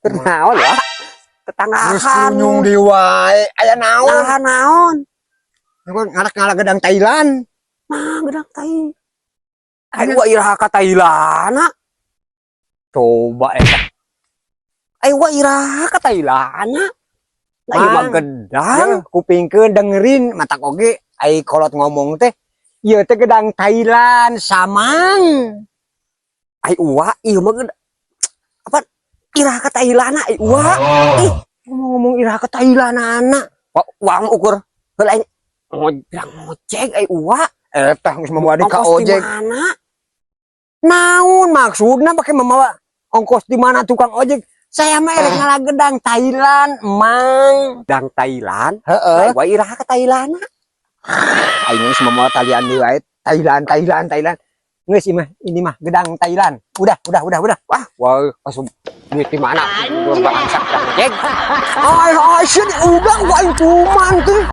Ternaon ya? Geus Tetanggaan. kunyung di wae. Aya naon? Nah, naon? Ngarak-ngarak gedang Thailand. Mah gedang tai. Ai wa iraha ka Thailand. Coba eta. Ai wa iraha ka Thailand. Lai mah gedang. Kupingkeun dengerin matak oge ai kolot ngomong teh. Ieu teh gedang Thailand samang. Ai uwa ieu mah apa iraha ka Thailand ai uwa. Ih, Ngomong iraha ka Thailand anak. wang ukur heula ngojek ai uwa. Eta geus mamawa ka Ongkos di ojek. mana? Naon maksudna pakai mamawa ongkos di mana tukang ojek? Saya mah elek ngalah gedang Thailand, Mang. Gedang Thailand. Heeh. Ai wa iraha ka Thailand. Aing geus mamawa talian di wae. Thailand. Geus ini mah gedang Thailand. Udah. Wah, wah, asup duit di mana? Gua bangsa ojek. Ai, sih udah gua cuman tuh.